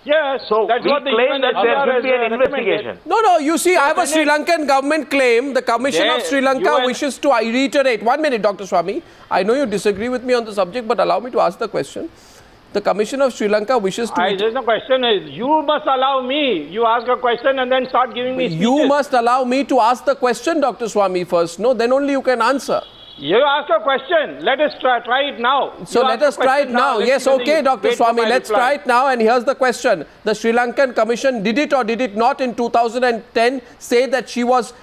Yes, So that's we what the claim UN that there should be an recommended. investigation. No, you see, I have a Sri Lankan government claim. The Commission of Sri Lanka wishes to reiterate. 1 minute, Dr. Swamy. I know you disagree with me on the subject, but allow me to ask the question. The Commission of Sri Lanka wishes to... There's no question. You must allow me. You ask a question and then start giving me speeches. You must allow me to ask the question, Dr. Swamy, first. No, then only you can answer. You ask a question. Let us try it now. So let us try it now. Yes, okay, Dr. Swamy, let's try it now. And here's the question. The Sri Lankan Commission, did it or did it not in 2010 say that she was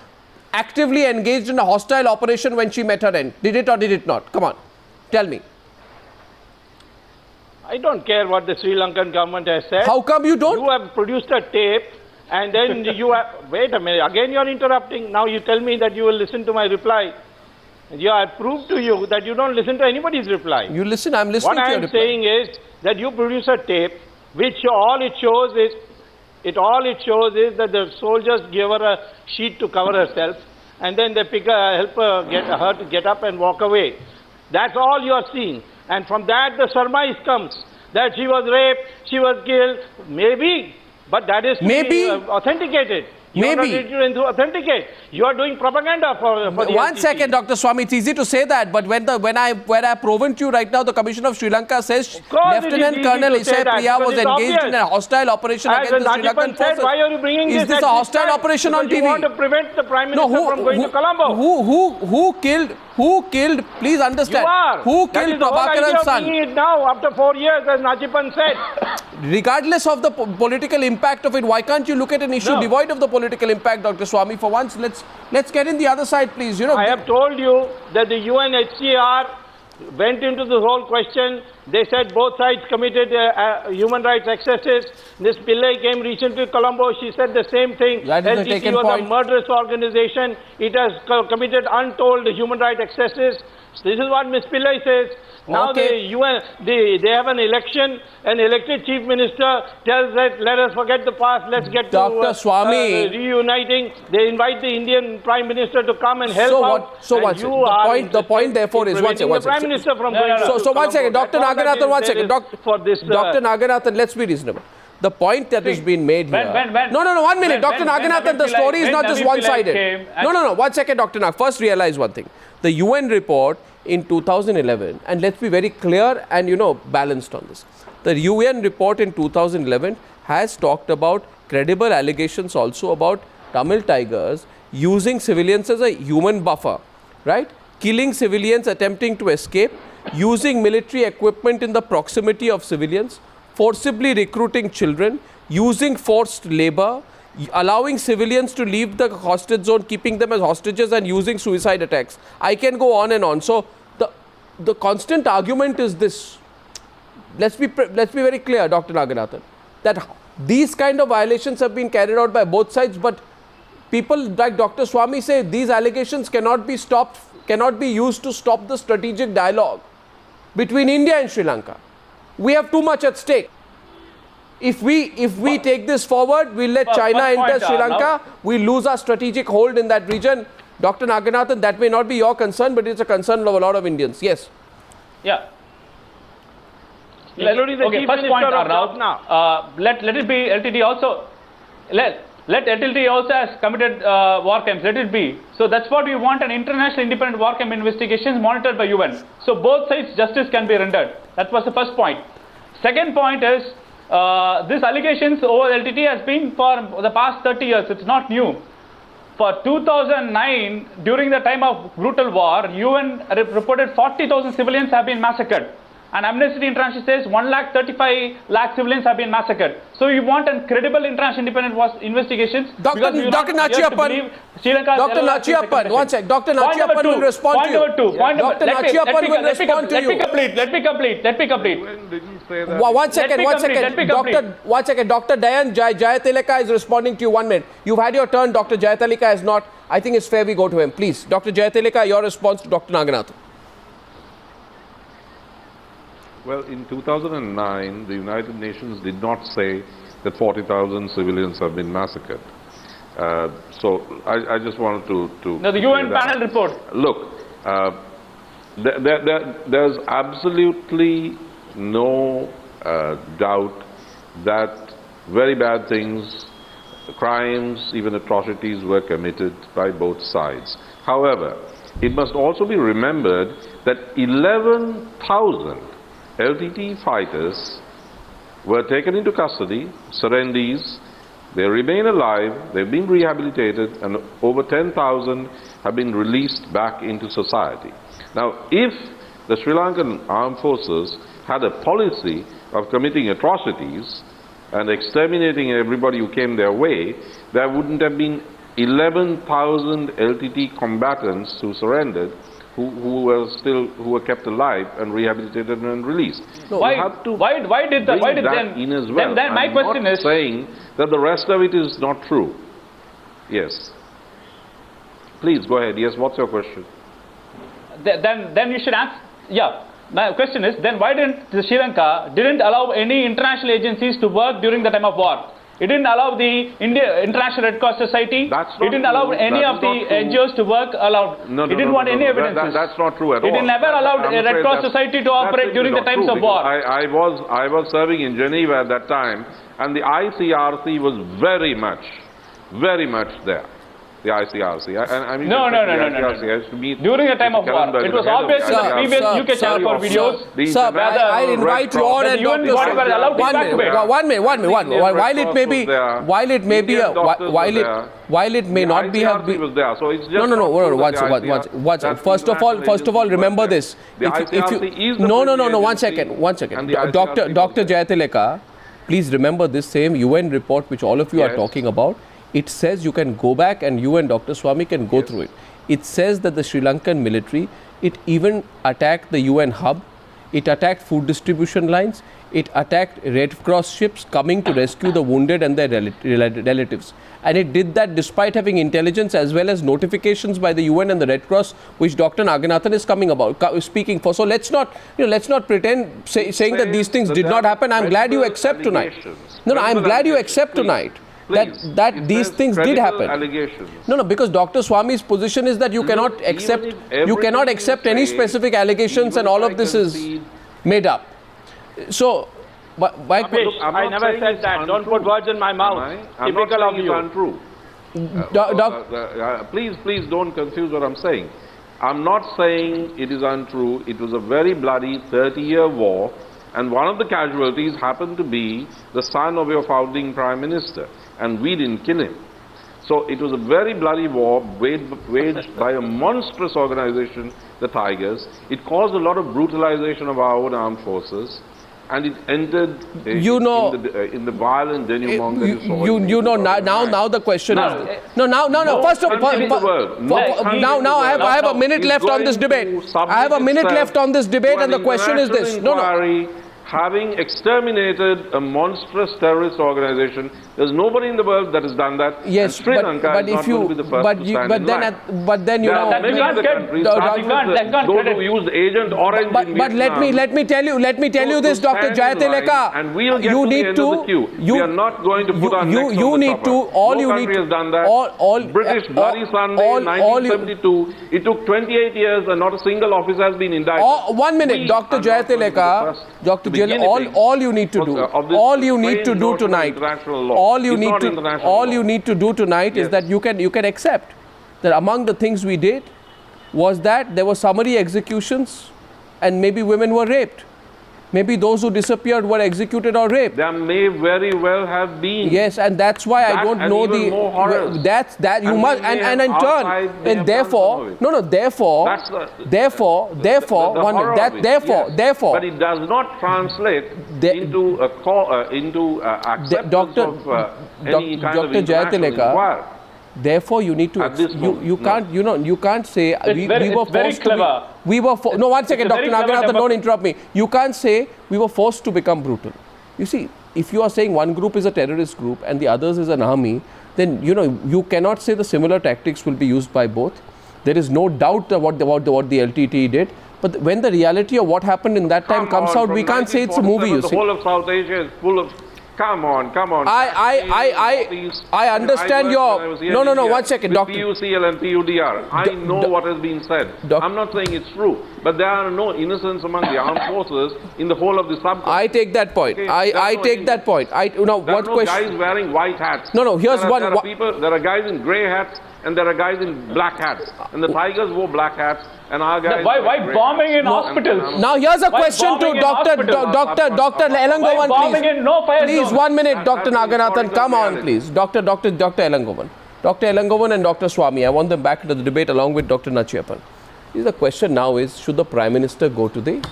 actively engaged in a hostile operation when she met her end? Did it or did it not? Come on, tell me. I don't care what the Sri Lankan government has said. How come you don't? You have produced a tape and then you have... Wait a minute. Again you are interrupting. Now you tell me that you will listen to my reply. Yeah, I proved to you that you don't listen to anybody's reply. You listen, I'm listening to your reply. What I am saying is that you produce a tape which all it shows is that the soldiers give her a sheet to cover herself and then they help her to get up and walk away. That's all you are seeing. And from that the surmise comes that she was raped, she was killed, maybe, but that is authenticated. You are not ready to authenticate. You are doing propaganda for the One NCC. second, Dr. Swamy. It's easy to say that, but when I proven to you right now, the Commission of Sri Lanka says Lieutenant Colonel Isai Priya was engaged in a hostile operation against the Sri Lankan forces. Why are you bringing Is this a hostile operation on TV? You want to prevent the Prime Minister from going to Colombo. Who killed, please understand, you are. Who killed Prabhakaran's son? That is the whole idea of bringing it now after 4 years, as Natchiappan said. Regardless of the political impact of it, why can't you look at an issue devoid of the political impact, Dr. Swamy? For once, let's get in the other side, please. I have told you that the UNHCR went into the whole question. They said both sides committed human rights excesses. This Pillai came recently to Colombo. She said the same thing. LTT was a murderous organization. It has committed untold human rights excesses. This is what Ms. Pillai says. Now the UN, they have an election. An elected chief minister tells that let us forget the past. Let's get Dr. Swamy. Reuniting. They invite the Indian Prime Minister to come and help out. The point therefore is one second. The Prime Minister from So 1 second, Dr. Naganathan, 1 second. Dr. Naganathan, let's be reasonable. The point that is being made here... No, 1 minute. Dr. Naganathan, the story is not just one-sided. No, 1 second, Dr. Nag. First realize one thing. The UN report in 2011, and let's be very clear and, balanced on this. The UN report in 2011 has talked about credible allegations also about Tamil Tigers using civilians as a human buffer, right? Killing civilians attempting to escape, using military equipment in the proximity of civilians, forcibly recruiting children, using forced labor, allowing civilians to leave the hostage zone, keeping them as hostages and using suicide attacks. I can go on and on. So the constant argument is this. Let's be very clear, Dr. Naganathan, that these kind of violations have been carried out by both sides, but people like Dr. Swamy say these allegations cannot be stopped, cannot be used to stop the strategic dialogue between India and Sri Lanka. We have too much at stake. If we take this forward, we'll let China enter Sri Lanka, we lose our strategic hold in that region. Dr. Naganathan, that may not be your concern, but it's a concern of a lot of Indians. Yes. Yeah. Okay, first point, Arnab. Let it be LTT also. Let LTT also has committed war crimes. Let it be. So that's what we want, an international independent war crime investigations monitored by UN. So both sides justice can be rendered. That was the first point. Second point is this allegations over LTT has been for the past 30 years. It's not new. For 2009, during the time of brutal war, UN reported 40,000 civilians have been massacred. And Amnesty International says 1,35,000 civilians have been massacred. So you want a credible international independent investigations. Dr. Natchiappan, Dr. Natchiappan, 1 sec. Dr. Natchiappan will respond to you. Dr. Natchiappan will respond to you. Let me complete. One second. Dr. Dayan Jayatilleka is responding to you. 1 minute. You've had your turn. Dr. Jayatilleka has not. I think it's fair we go to him. Please. Dr. Jayatilleka, your response to Dr. Naganathan. Well, in 2009, the United Nations did not say that 40,000 civilians have been massacred. So I just wanted to no, the UN panel report. Look, there's absolutely no doubt that very bad things, crimes, even atrocities were committed by both sides. However, it must also be remembered that 11,000 LTT fighters were taken into custody, surrendees. They remain alive, they've been rehabilitated, and over 10,000 have been released back into society. Now, if the Sri Lankan armed forces had a policy of committing atrocities and exterminating everybody who came their way, there wouldn't have been 11,000 LTT combatants who surrendered, who were kept alive and rehabilitated and released. No, why did then my question is, saying that the rest of it is not true. Yes. Please go ahead. Yes, what's your question? Then you should ask. Yeah. My question is, then why didn't Sri Lanka allow any international agencies to work during the time of war? It didn't allow the International Red Cross Society. It didn't allow any of the NGOs to work allowed. It didn't want any evidence. That's not true at all. It never allowed a Red Cross Society to operate during the times of war. I was serving in Geneva at that time, and the ICRC was very much there. The ICRC. No. During the time of war, it was obvious in the previous UK channel for videos. Sir, I invite you on and One minute. While it may not be a watch. First of all, remember this. One second. Dr. Jayatilleka, please remember this same UN report which all of you are talking about. It says you can go back and you and Dr. Swamy can go through it. It says that the Sri Lankan military, it even attacked the UN hub, it attacked food distribution lines, it attacked Red Cross ships coming to rescue the wounded and their relatives. And it did that despite having intelligence as well as notifications by the UN and the Red Cross, which Dr. Naganathan is speaking for. So let's not pretend saying that these things did not happen. I'm glad you accept tonight. I'm glad you accept tonight. That these things did happen. No, because Dr. Swamy's position is that you cannot accept any specific allegations and all of this is made up. So, I never said that. Don't put words in my mouth. Typical of you. Untrue. Please don't confuse what I'm saying. I'm not saying it is untrue. It was a very bloody 30-year war, and one of the casualties happened to be the son of your founding Prime Minister. And we didn't kill him. So it was a very bloody war waged by a monstrous organization, the Tigers. It caused a lot of brutalization of our own armed forces, and it ended in the violent denouement that you saw. Now the question is... First of all, now I have a minute left on this debate. And the question is this. Having exterminated a monstrous terrorist organization, there's nobody in the world that has done that. Yes, Sri Lanka is not going to be the first to stand in line. Then you know. Those who used Agent Orange in But let me tell you this, Dr. Jayatilleka. And we'll get to the end of the queue. We are not going to put our necks on the supper. No country has done that. British Bloody Sunday, 1972. It took 28 years and not a single officer has been indicted. 1 minute, Dr. Jayatilleka. All you need to do tonight is that you can accept that among the things we did was that there were summary executions and maybe women were raped. Maybe those who disappeared were executed or raped. There may very well have been. Yes, and that's why I don't know the. That you must and in turn and therefore But it does not translate into acceptance of any kind of international inquiry. Therefore, you need to. You can't say we were forced to. No, 1 second, Dr. Naganathan, don't interrupt me. You can't say we were forced to become brutal. You see, if you are saying one group is a terrorist group and the others is an army, then you cannot say the similar tactics will be used by both. There is no doubt about what the LTT did. But when the reality of what happened in that time comes out, we can't say it's a movie. You see, the whole of South Asia is full of Come on. I understand your... No, 1 second, doctor. PUCL and PUDR. I know what has been said. I'm not saying it's true, but there are no innocents among the armed forces in the whole of the subcontinent. I take that point. Okay? I take that point. There are no guys wearing white hats. No, here's one... There are guys in grey hats and there are guys in black hats. And the Tigers wore black hats. And our guys why bombing in hospitals? Now here's a question to Dr. Elangovan, please. Please, 1 minute, Dr. Naganathan, come on, please. Dr. Elangovan. Dr. Elangovan and Dr. Swamy, I want them back to the debate along with Dr. Natchiappan. The question now is, should the Prime Minister go to the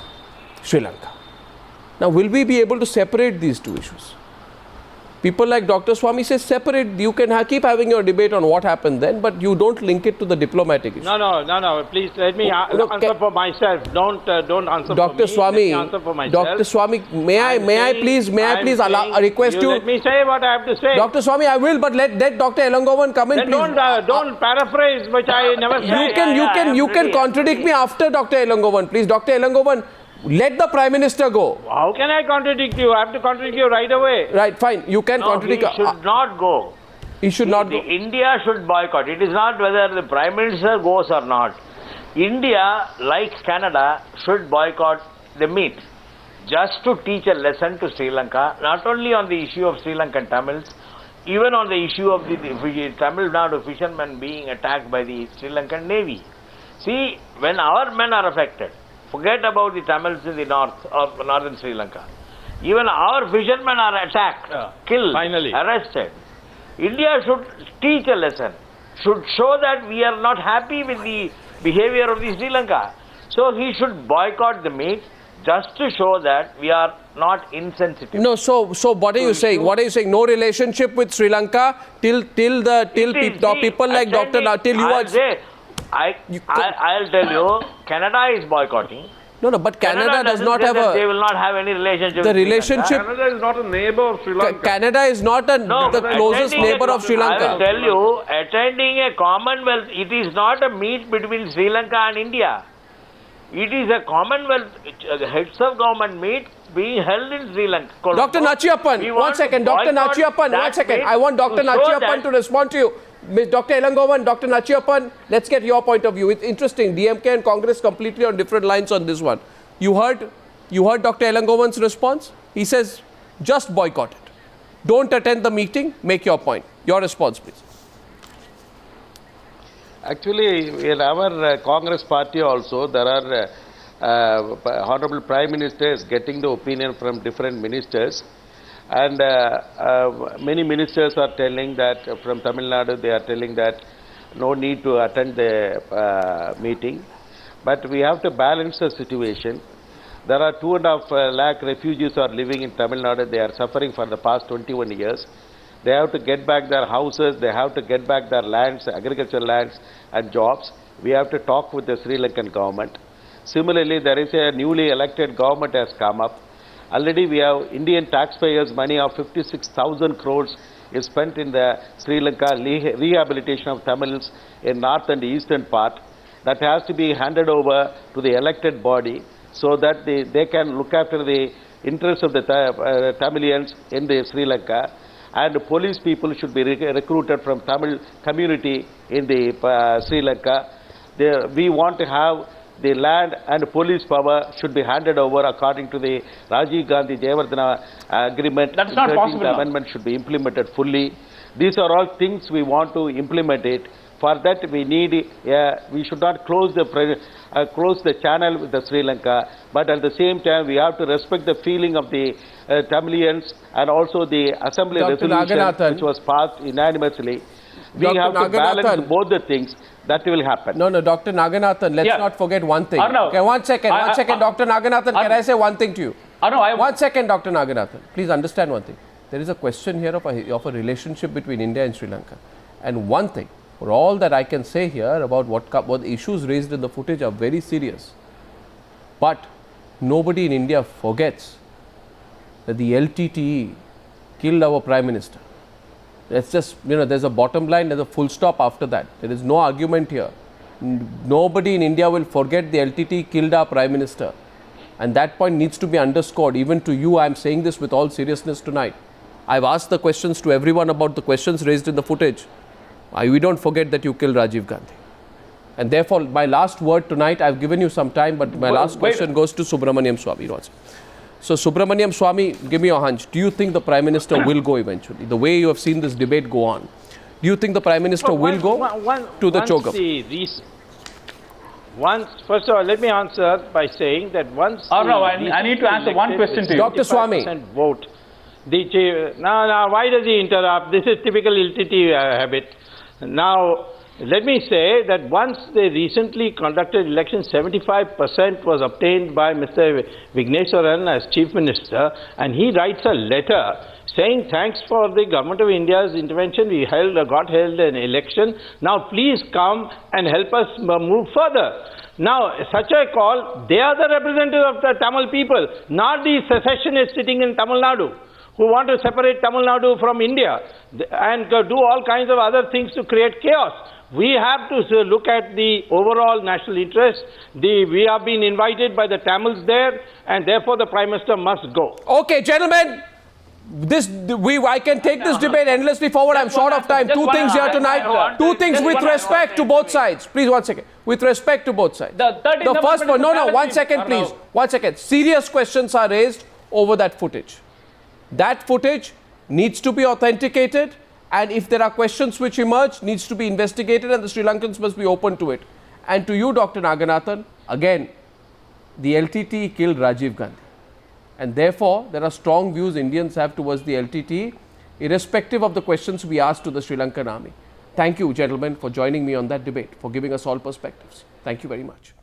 Sri Lanka? Now, will we be able to separate these two issues? People like Dr. Swamy say separate, you can keep having your debate on what happened then, but you don't link it to the diplomatic issue. No, please let me answer for myself. Don't answer Dr. for me. Swamy, Let me answer for myself. Dr. Swamy, may I please request you? Let me say what I have to say. Dr. Swamy, I will, but let Dr. Elangovan come in, then please. Don't paraphrase, which I never said. You can contradict me after Dr. Elangovan, please. Dr. Elangovan, let the Prime Minister go. How can I contradict you? I have to contradict you right away. Right, fine. You can contradict. He should not go. He should not go. India should boycott. It is not whether the Prime Minister goes or not. India, like Canada, should boycott the meat. Just to teach a lesson to Sri Lanka, not only on the issue of Sri Lankan Tamils, even on the issue of the Tamil Nadu fishermen being attacked by the Sri Lankan Navy. See, when our men are affected, forget about the Tamils in the north of northern Sri Lanka. Even our fishermen are attacked, killed, arrested. India should teach a lesson, should show that we are not happy with the behavior of the Sri Lanka. So he should boycott the meat just to show that we are not insensitive. No, so what are you saying? What are you saying? No relationship with Sri Lanka till people like Dr. Till you are... I'll tell you, Canada is boycotting. No, but Canada does not have a... They will not have any relationship the with relationship... Sri Lanka. Canada is not a neighbor of Sri Lanka. Canada is not the closest neighbor of Sri Lanka. I will tell you, attending a Commonwealth, it is not a meet between Sri Lanka and India. It is a Commonwealth, heads of government meet being held in Sri Lanka. Dr. Natchiappan, 1 second. Dr. Natchiappan, 1 second. I want Dr. Natchiappan to respond to you. Dr. Elangovan, Dr. Natchiappan, let's get your point of view. It's interesting. DMK and Congress completely on different lines on this one. You heard Dr. Elangovan's response? He says, just boycott it. Don't attend the meeting. Make your point. Your response, please. Actually, in our Congress party also, there are Honorable Prime Minister is getting the opinion from different ministers. And many ministers are telling that, from Tamil Nadu, they are telling that no need to attend the meeting. But we have to balance the situation. There are 2.5 lakh refugees are living in Tamil Nadu. They are suffering for the past 21 years. They have to get back their houses. They have to get back their lands, agricultural lands and jobs. We have to talk with the Sri Lankan government. Similarly, there is a newly elected government has come up. Already we have Indian taxpayers' money of 56,000 crores is spent in the Sri Lanka rehabilitation of Tamils in north and eastern part. That has to be handed over to the elected body so that they can look after the interests of the Tamilians in the Sri Lanka. And police people should be recruited from Tamil community in the Sri Lanka. We want to have the land and police power should be handed over according to the Rajiv Gandhi Jayawardena agreement. That's not possible. The amendment should be implemented fully. These are all things we want to implement it. For that we need, we should not close the channel with the Sri Lanka, but at the same time we have to respect the feeling of the Tamilians and also the assembly resolution which was passed unanimously. We have to balance both the things. That will happen. No, Dr. Naganathan, let's not forget one thing. Arnab, okay, one second, Dr. Naganathan, can I say one thing to you? Arnab, 1 second, Dr. Naganathan. Please understand one thing. There is a question here of a relationship between India and Sri Lanka. And one thing, for all that I can say here about what the issues raised in the footage are very serious. But nobody in India forgets that the LTTE killed our Prime Minister. It's just, there's a bottom line, there's a full stop after that. There is no argument here. Nobody in India will forget the LTT killed our Prime Minister. And that point needs to be underscored. Even to you, I am saying this with all seriousness tonight. I've asked the questions to everyone about the questions raised in the footage. We don't forget that you killed Rajiv Gandhi. And therefore, my last word tonight, I've given you some time, but my last question goes to Subramanian Swamy. So, Subramanian Swamy, give me your hunch. Do you think the Prime Minister will go eventually? The way you have seen this debate go on, do you think the Prime Minister will go to the CHOGM? First of all, let me answer by saying that once... Arnab, I need to answer one question to you. Dr. Swamy. Vote. Now, why does he interrupt? This is typical LTT habit. Now, let me say that once they recently conducted elections, 75% was obtained by Mr. Vigneswaran as Chief Minister, and he writes a letter saying, thanks for the Government of India's intervention, we got held an election. Now please come and help us move further. Now, such a call, they are the representatives of the Tamil people, not the secessionists sitting in Tamil Nadu, who want to separate Tamil Nadu from India and do all kinds of other things to create chaos. We have to look at the overall national interest. We have been invited by the Tamils there, and therefore the Prime Minister must go. Okay, gentlemen. I can take this debate endlessly forward. I'm short of time. Two things here tonight. Two things with respect to both sides. Please, 1 second. With respect to both sides. The first point. No, 1 second, please. 1 second. Serious questions are raised over that footage. That footage needs to be authenticated, and if there are questions which emerge, needs to be investigated, and the Sri Lankans must be open to it. And to you, Dr. Naganathan, again, the LTT killed Rajiv Gandhi. And therefore, there are strong views Indians have towards the LTT, irrespective of the questions we asked to the Sri Lankan army. Thank you, gentlemen, for joining me on that debate, for giving us all perspectives. Thank you very much.